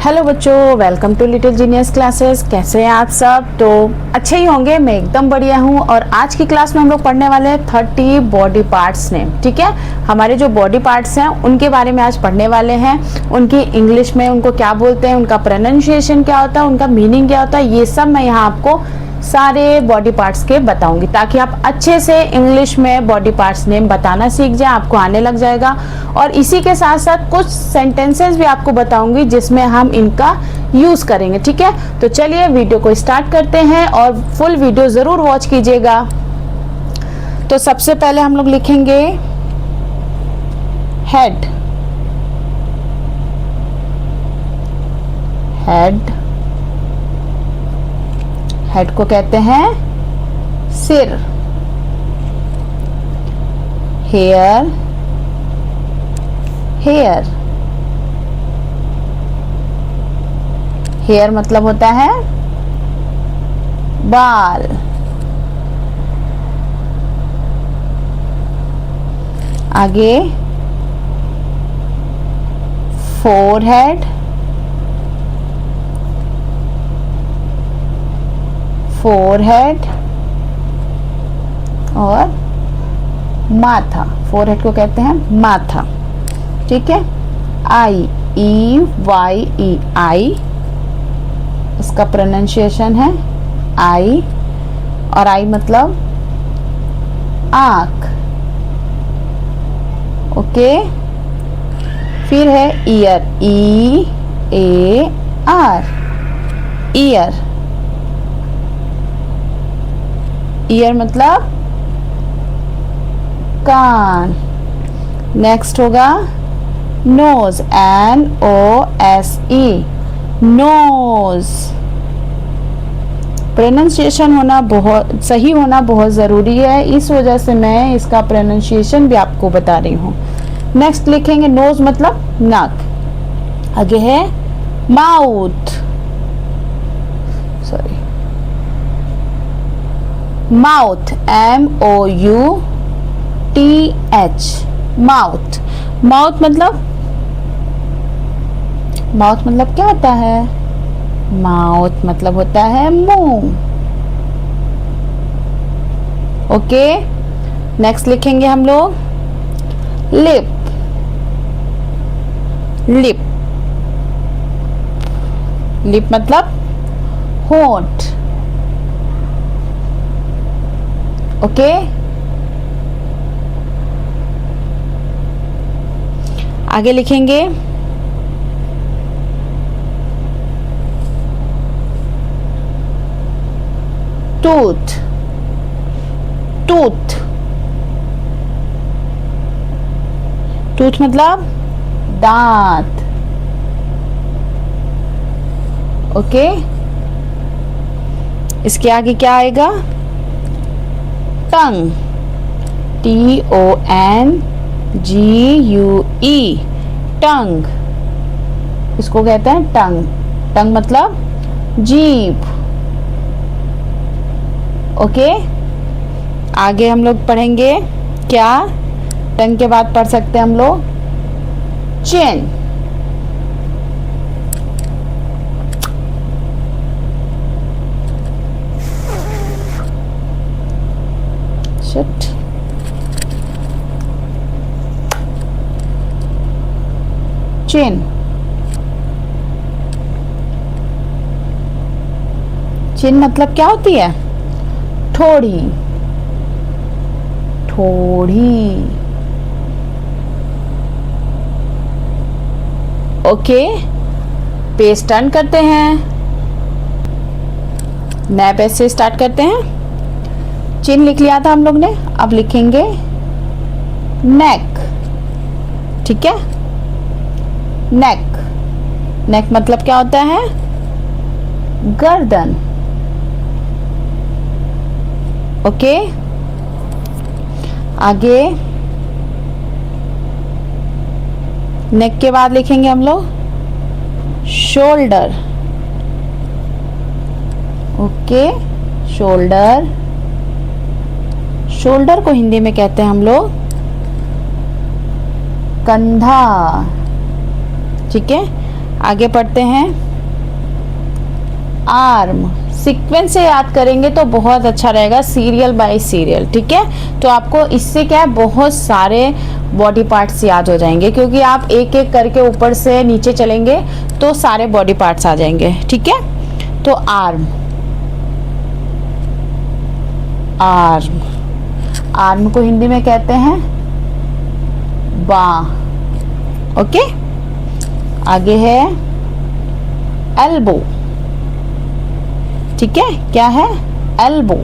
Hello बच्चों, welcome to little genius classes. कैसे हैं आप सब? तो अच्छे ही होंगे। मैं एकदम बढ़िया हूँ। और आज की क्लास में हम लोग पढ़ने वाले हैं 30 बॉडी पार्ट्स नेम। ठीक है, हमारे जो बॉडी पार्ट्स हैं उनके बारे में आज पढ़ने वाले हैं। उनकी इंग्लिश में उनको क्या बोलते हैं, उनका प्रोनाउंसिएशन क्या होता है, उनका मीनिंग क्या होता है, ये सब मैं यहाँ आपको सारे बॉडी पार्ट्स के बताऊंगी, ताकि आप अच्छे से इंग्लिश में बॉडी पार्ट्स नेम बताना सीख जाए, आपको आने लग जाएगा। और इसी के साथ साथ कुछ सेंटेंसेस भी आपको बताऊंगी जिसमें हम इनका यूज करेंगे। ठीक है, तो चलिए वीडियो को स्टार्ट करते हैं और फुल वीडियो जरूर वॉच कीजिएगा। तो सबसे पहले हम लोग लिखेंगे हेड। हेड, हेड को कहते हैं सिर। हेयर, हेयर, हेयर मतलब होता है बाल। आगे फोरहेड, फोरहेड और माथा। फोरहेड को कहते हैं माथा। ठीक है, आई, ई वाई ई, आई, इसका प्रोनाउंसिएशन है आई। और आई मतलब आंख। ओके, फिर है ear, E A R, ear. Ear मतलब कान। नेक्स्ट होगा nose, N O S E, nose. Pronunciation होना बहुत सही होना बहुत ज़रूरी है, इस वजह से मैं इसका प्रोनाउंसिएशन भी आपको बता रही हूँ। नेक्स्ट लिखेंगे नोज मतलब नाक। आगे है mouth, sorry, mouth, M O U T H, mouth. Mouth मतलब, माउथ मतलब क्या होता है? माउथ मतलब होता है मुंह। ओके, नेक्स्ट लिखेंगे हम लोग लिप। लिप, लिप मतलब होंठ। ओके, आगे लिखेंगे टूथ। टूथ, टूथ मतलब दांत। ओके, इसके आगे क्या आएगा? Tongue, T O N G U E, tongue. इसको कहते हैं टंग। टंग मतलब जीभ। ओके, आगे हम लोग पढ़ेंगे क्या? टंग के बाद पढ़ सकते हैं हम लोग चिन। शिट, चिन। चिन मतलब क्या होती है? ठोड़ी। ठोड़ी। ओके, पेज टर्न करते हैं। नए पेज से स्टार्ट करते हैं। चिन लिख लिया था हम लोग ने, अब लिखेंगे नेक। ठीक है, नेक। नेक मतलब क्या होता है? गर्दन। ओके, आगे नेक के बाद लिखेंगे हम लोग शोल्डर। Okay, shoulder. शोल्डर को हिंदी में कहते हैं हम लोग कंधा। ठीक है, आगे पढ़ते हैं आर्म। सीक्वेंस से याद करेंगे तो बहुत अच्छा रहेगा, सीरियल बाय सीरियल, ठीक है। तो आपको इससे क्या है, बहुत सारे बॉडी पार्ट्स याद हो जाएंगे, क्योंकि आप एक एक करके ऊपर से नीचे चलेंगे तो सारे बॉडी पार्ट्स आ जाएंगे, ठीक है। तो आर्म, आर्म, आर्म को हिंदी में कहते हैं बाँ, ओके। आगे है एल्बो, ठीक है। क्या है, एल्बो।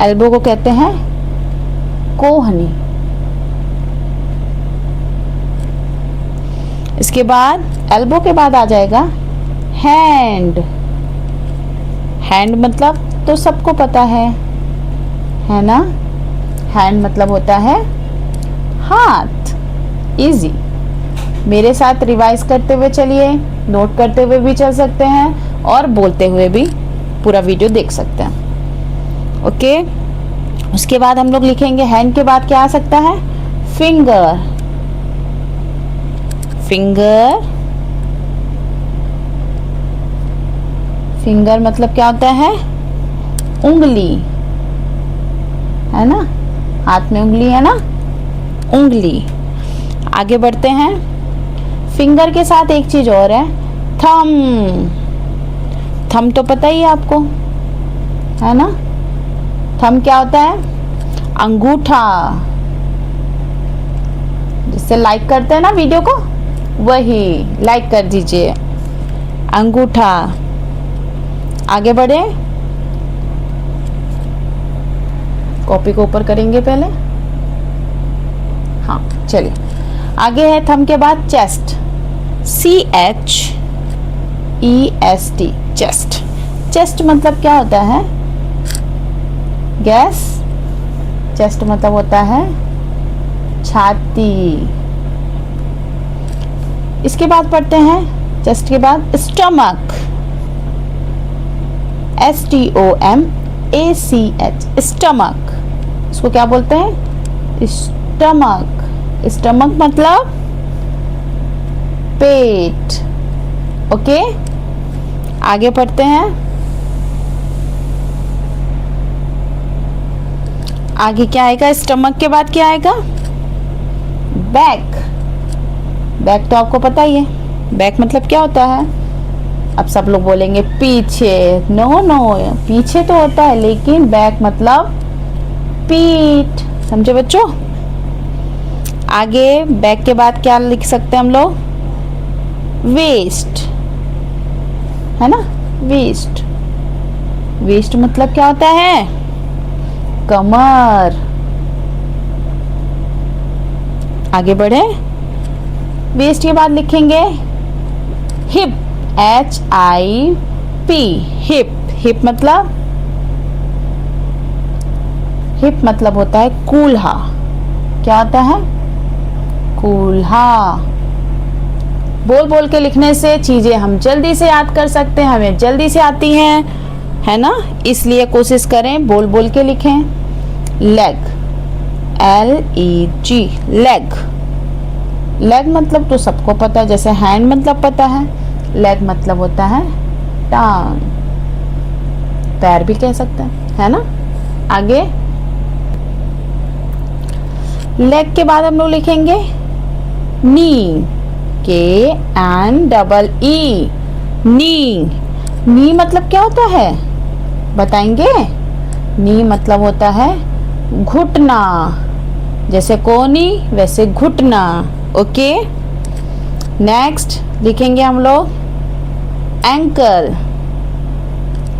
एल्बो को कहते हैं कोहनी। इसके बाद एल्बो के बाद आ जाएगा हैंड। हैंड मतलब तो सबको पता है ना। हैंड मतलब होता है हाथ। इजी, मेरे साथ रिवाइज करते हुए चलिए, नोट करते हुए भी चल सकते हैं और बोलते हुए भी पूरा वीडियो देख सकते हैं, ओके। उसके बाद हम लोग लिखेंगे हैंड के बाद क्या आ सकता है, फिंगर। फिंगर, फिंगर मतलब क्या होता है, उंगली, है ना। हाथ में उंगली है ना, उंगली। आगे बढ़ते हैं, फिंगर के साथ एक चीज और है, थम। थम तो पता ही है आपको, है ना। थम क्या होता है, अंगूठा। जिससे लाइक करते हैं ना वीडियो को, वही लाइक कर दीजिए, अंगूठा। आगे बढ़े, कॉपी को ऊपर करेंगे पहले, हाँ चलिए। आगे है थंब के बाद चेस्ट, CHEST, चेस्ट। चेस्ट मतलब क्या होता है, गैस। चेस्ट मतलब होता है छाती। इसके बाद पढ़ते हैं, चेस्ट के बाद स्टमक, STOMACH, स्टमक। इसको क्या बोलते हैं, स्टमक। स्टमक मतलब पेट, ओके। आगे पढ़ते हैं, आगे क्या आएगा, स्टमक के बाद क्या आएगा, बैक। बैक तो आपको पता ही है, बैक मतलब क्या होता है। अब सब लोग बोलेंगे पीछे, नो नो, पीछे तो होता है, लेकिन बैक मतलब पीठ, समझे बच्चों। आगे बैक के बाद क्या लिख सकते हैं हम लोग, वेस्ट, है ना, वेस्ट। वेस्ट मतलब क्या होता है, कमर। आगे बढ़े, वेस्ट के बाद लिखेंगे हिप, HIP, हिप। हिप मतलब, हिप मतलब होता है कूल्हा। क्या होता है, कूल्हा। बोल बोल के लिखने से चीजें हम जल्दी से याद कर सकते हैं, हमें जल्दी से आती हैं, है ना। इसलिए कोशिश करें बोल बोल के लिखें। Leg, LEG, leg. लेग मतलब तो सबको पता है, जैसे हैंड मतलब पता है, लेग मतलब होता है टांग, पैर भी कह सकते हैं, है ना। आगे लेग के बाद हम लोग लिखेंगे नी, KNEE, नी। नी मतलब क्या होता है, बताएंगे। नी मतलब होता है घुटना, जैसे कोहनी वैसे घुटना, ओके। नेक्स्ट लिखेंगे हम लोग एंकल,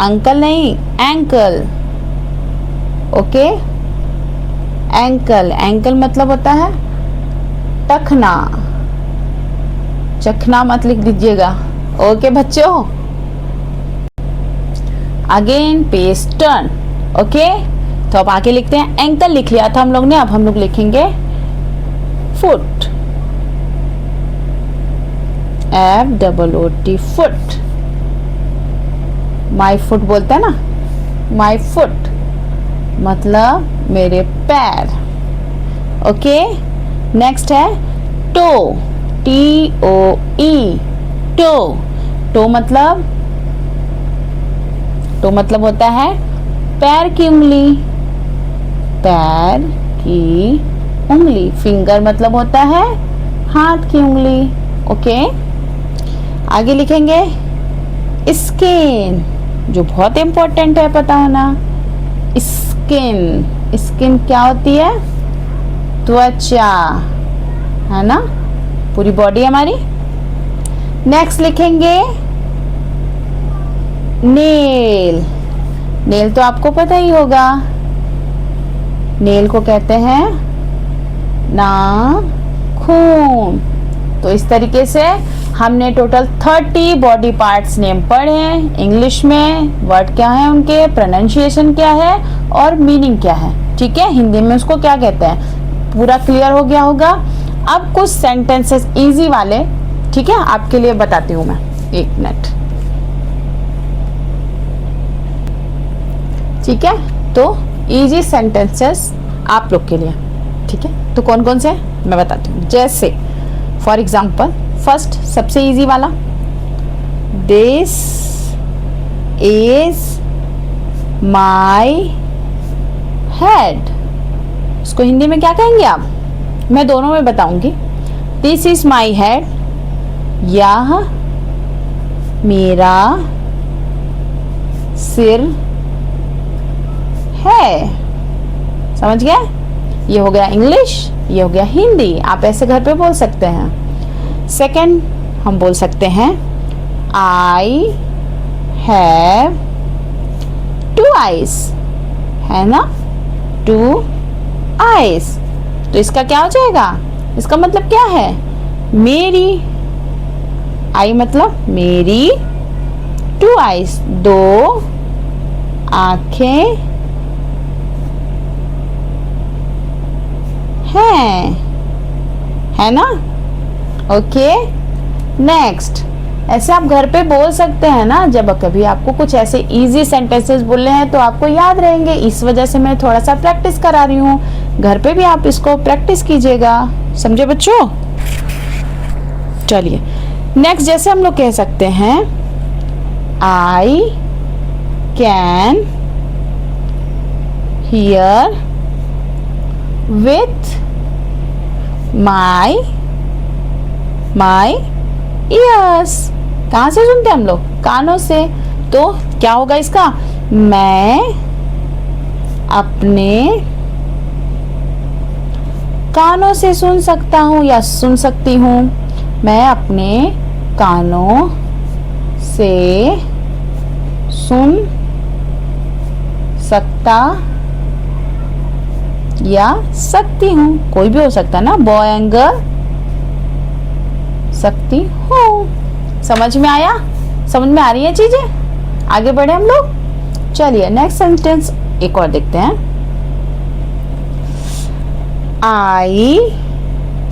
अंकल नहीं, एंकल, ओके। एंकल, एंकल मतलब होता है टखना, चखना मत लिख दीजिएगा, ओके बच्चों। Again page turn, okay. तो अब आगे लिखते हैं, एंकल लिख लिया था हम लोग ने, अब हम लोग लिखेंगे foot, FOOT, foot. My foot बोलते हैं ना, माई फुट मतलब मेरे पैर, ओके। नेक्स्ट है टो, TOE, टो। टो मतलब होता है पैर की उंगली, पैर की उंगली। फिंगर मतलब होता है हाथ की उंगली। ओके, आगे लिखेंगे स्किन, जो बहुत इंपॉर्टेंट है पता होना। स्किन, स्किन क्या होती है? त्वचा, है ना, पूरी बॉडी हमारी। नेक्स्ट लिखेंगे नेल। नेल तो आपको पता ही होगा, नेल को कहते हैं नाखून। तो इस तरीके से हमने टोटल 30 बॉडी पार्ट्स नेम पढ़े हैं। इंग्लिश में वर्ड क्या है, उनके प्रोनाउंसिएशन क्या है और मीनिंग क्या है। ठीक है, हिंदी में उसको क्या कहते हैं, पूरा क्लियर हो गया होगा। अब कुछ सेंटेंसेस इजी वाले, ठीक है, आपके लिए बताती हूँ मैं। एक मिनट, ठीक है। तो इजी सेंटेंसेस आप लोग के लिए, ठीक है। तो कौन कौन से मैं बताती हूँ। जैसे फॉर एग्जाम्पल, फर्स्ट सबसे इजी वाला, दिस इज माई हेड। उसको हिंदी में क्या कहेंगे आप? मैं दोनों में बताऊंगी। दिस इज माई हेड, यह मेरा सिर है। समझ गए? ये हो गया इंग्लिश, ये हो गया हिंदी। आप ऐसे घर पे बोल सकते हैं। सेकंड हम बोल सकते हैं आई हैव 2 eyes, है ना, 2 eyes। तो इसका क्या हो जाएगा? इसका मतलब क्या है? मेरी, आई मतलब मेरी, 2 eyes 2 आंखें है ना। ओके, नेक्स्ट ऐसे आप घर पे बोल सकते हैं ना, जब कभी आपको कुछ ऐसे इजी सेंटेंसेस बोलने हैं तो आपको याद रहेंगे। इस वजह से मैं थोड़ा सा प्रैक्टिस करा रही हूँ। घर पे भी आप इसको प्रैक्टिस कीजिएगा, समझे बच्चों? चलिए नेक्स्ट, जैसे हम लोग कह सकते हैं I can hear with my years. कहाँ से सुनते हैं हम लोग? कानों से। तो क्या होगा इसका? मैं अपने कानों से सुन सकता हूँ या सुन सकती हूँ। मैं अपने कानों से सुन सकता या सकती हूँ, कोई भी हो सकता है ना, बॉय एंड गर्ल, सकती हूँ। समझ में आया? समझ में आ रही है चीजें? आगे बढ़े हम लोग। चलिए नेक्स्ट सेंटेंस एक और देखते हैं। I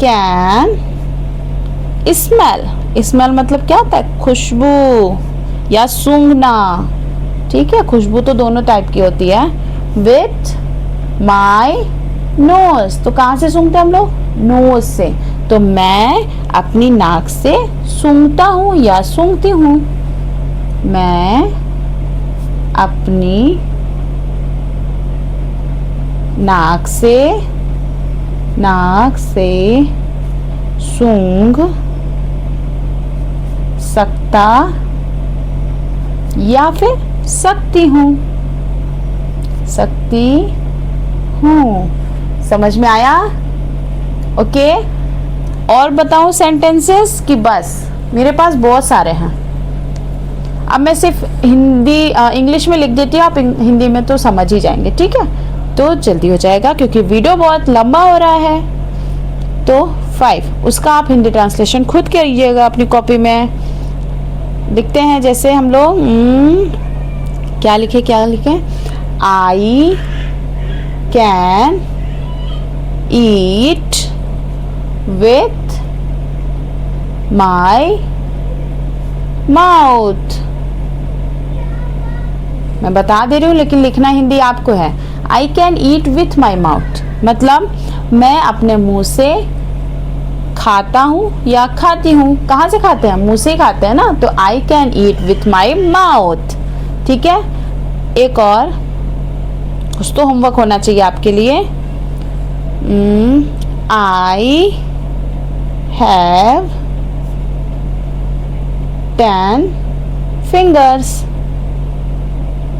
can smell. स्मेल मतलब क्या होता है? खुशबू या सूंघना। ठीक है, खुशबू तो दोनों टाइप की होती है। विथ माई नोज, तो कहाँ से सूंघते हैं हम लोग? नोज से। तो मैं अपनी नाक से सूंघता हूँ या सूंघती हूँ। मैं अपनी नाक से सूंघ सकता या फिर सकती हूँ। समझ में आया? ओके, और बताऊं सेंटेंसेस कि बस? मेरे पास बहुत सारे हैं। अब मैं सिर्फ हिंदी इंग्लिश में लिख देती हूँ, आप हिंदी में तो समझ ही जाएंगे। ठीक है, तो जल्दी हो जाएगा क्योंकि वीडियो बहुत लंबा हो रहा है। तो 5 उसका आप हिंदी ट्रांसलेशन खुद करिएगा अपनी कॉपी में। लिखते हैं जैसे हम लोग क्या लिखे? I can eat with my mouth. मैं बता दे रही हूँ लेकिन लिखना हिंदी आपको है। I can eat with my mouth मतलब मैं अपने मुंह से खाता हूँ या खाती हूँ। कहाँ से खाते हैं? मुंह से ही खाते हैं ना, तो I can eat with my mouth. ठीक है, एक और कुछ तो होमवर्क होना चाहिए आपके लिए। आई हैव 10 फिंगर्स,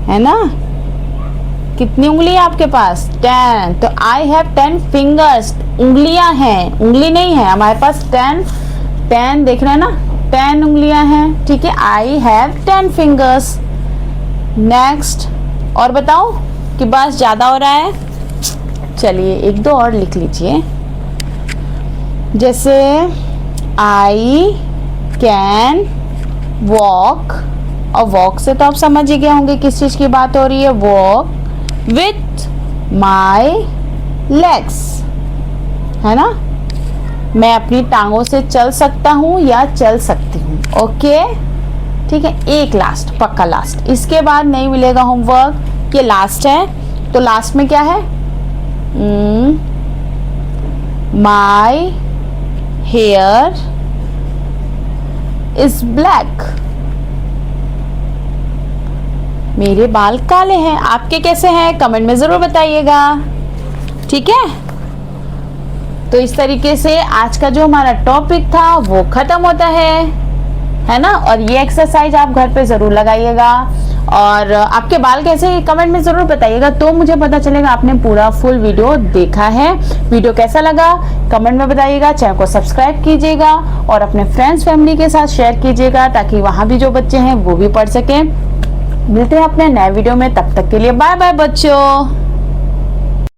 है ना? कितनी उंगली है आपके पास? 10। तो आई हैव 10 फिंगर्स, उंगलियां हैं, उंगली नहीं है हमारे पास। 10 देख रहे हैं ना, 10 उंगलियां हैं। ठीक है, आई हैव 10 फिंगर्स। नेक्स्ट, और बताओ कि बस ज्यादा हो रहा है? चलिए एक दो और लिख लीजिए। जैसे आई कैन वॉक, और वॉक से तो आप समझ ही गए होंगे किस चीज की बात हो रही है। वॉक विथ माई लेग्स, है ना? मैं अपनी टांगों से चल सकता हूँ या चल सकती हूँ। ओके, ठीक है। एक लास्ट, पक्का लास्ट, इसके बाद नहीं मिलेगा होमवर्क, ये लास्ट है। तो लास्ट में क्या है? माई हेयर इज ब्लैक, मेरे बाल काले हैं। आपके कैसे हैं? कमेंट में जरूर बताइएगा। ठीक है, तो इस तरीके से आज का जो हमारा टॉपिक था वो खत्म होता है ना? और ये एक्सरसाइज आप घर पे जरूर लगाइएगा। और आपके बाल कैसे हैं कमेंट में जरूर बताइएगा, तो मुझे पता चलेगा आपने पूरा फुल वीडियो देखा है। वीडियो कैसा लगा कमेंट में बताइएगा। चैनल को सब्सक्राइब कीजिएगा और अपने फ्रेंड्स फैमिली के साथ शेयर कीजिएगा, ताकि वहां भी जो बच्चे हैं वो भी पढ़ सकें। मिलते हैं अपने नए वीडियो में, तब तक के लिए बाय बाय बच्चों।